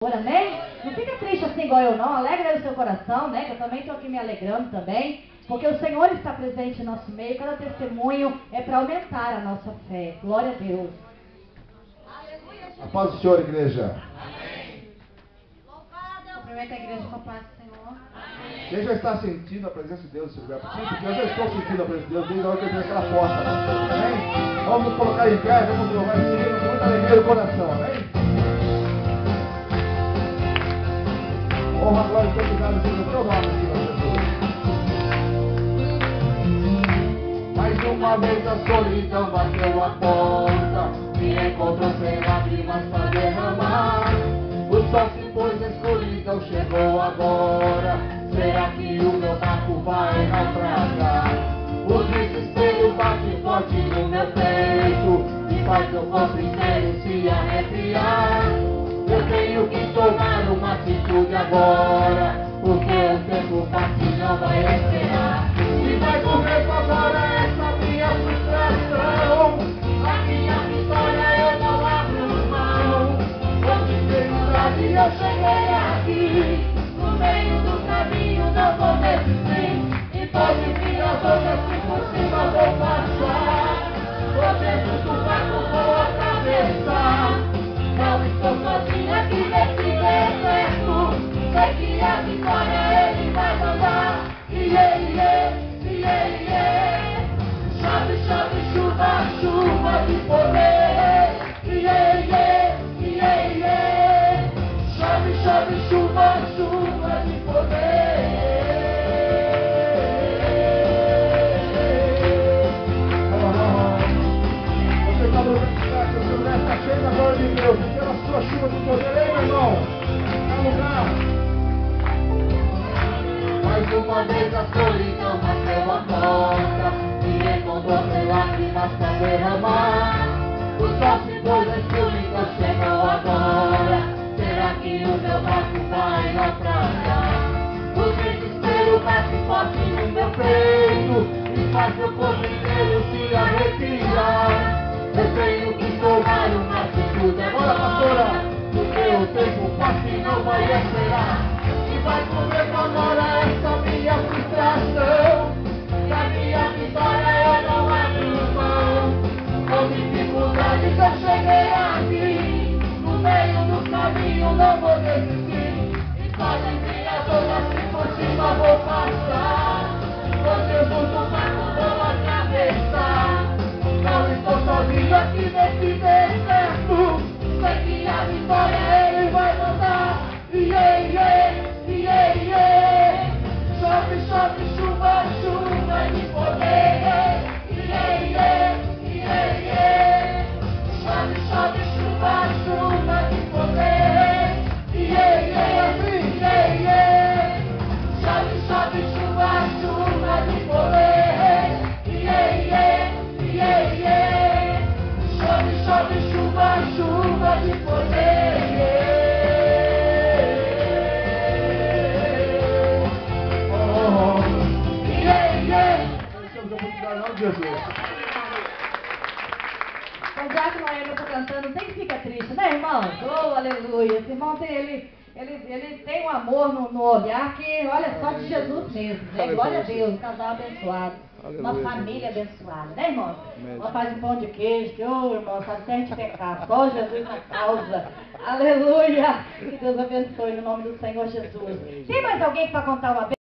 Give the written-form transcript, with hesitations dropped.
Amém? Não fica triste assim igual eu não, alegra o seu coração, né? Que eu também estou aqui me alegrando também, porque o Senhor está presente em nosso meio, cada testemunho é para aumentar a nossa fé. Glória a Deus. A paz do Senhor, igreja. Amém. Cumprimenta a igreja com a paz do Senhor. Amém. Quem já está sentindo a presença de Deus nesse lugar? Sim, porque eu já estou sentindo a presença de Deus desde a hora que eu entrei naquela porta. Amém? Vamos nos colocar em pé, vamos louvar esse hino com muita alegria no coração. Amém? Honra, glória e santidade seja o teu nome, Senhor Jesus. Mais uma vez a solidão bateu a porta, me encontrou sem lágrimas para derramar. O sol se pôs, a escuridão chegou agora. Será que o meu barco vai naufragar? O desespero bate forte no meu peito e faz meu corpo inteiro se arrepiar. Eu tenho que tomar uma atitude agora, porque o tempo passa e não vai esperar. E vai comer agora essa minha frustração. A minha vitória eu não abro mão. Com dificuldade eu cheguei aqui, no meio do caminho não vou desistir. E pode vir as outras que por cima vou passar. Vou dentro do barco, vou atravessar. Não estou sozinha aqui nesse deserto. Sei que a vitória ele vai mandar. Chove, chove, chuva, chuva de poder. Chove, chove, chuva, chuva de poder. Você está no lugar, seu lugar está cheio da glória de Deus. Pela sua chuva de poder, ei, meu irmão? Está lugar. Mais uma vez a solidão bateu a porta, me encontrou sem lágrimas para derramar. O sol se pôs, a escuridão chegou agora. Será que o meu barco vai naufragar? O desespero bate forte no meu peito e faz meu corpo inteiro se arrepiar. Eu tenho que tomar uma atitude agora, pastora, porque o tempo passa e não vai esperar. E vai comer agora essa minha frustração. E a minha vitória eu não abro mão. Com dificuldades eu cheguei aqui, no meio do caminho não vou desistir. E podem vir as outras que por cima vou passar. Com Jesus no barco vou atravessar. Não estou sozinho aqui nesse deserto. Sei que a vitória ele vai mandar. Chove, chove, chuva, chuva de poder. Chove, chove, chuva, chuva de poder. Chove, chove, chuva, chuva de poder. Chove, chove, chuva, chuva de poder. Jesus. O diácono Noemi está cantando, tem que ficar triste, né, irmão? Oh, aleluia. Esse irmão tem, ele tem um amor no olhar que, olha, só de Jesus mesmo, né? Glória a Deus, um casal abençoado, uma família abençoada, né, irmão? Uma faz um pão de queijo, que, oh, irmão, sabe que a gente pecar, só Jesus na causa. Aleluia. Que Deus abençoe no nome do Senhor Jesus. Tem mais alguém para contar uma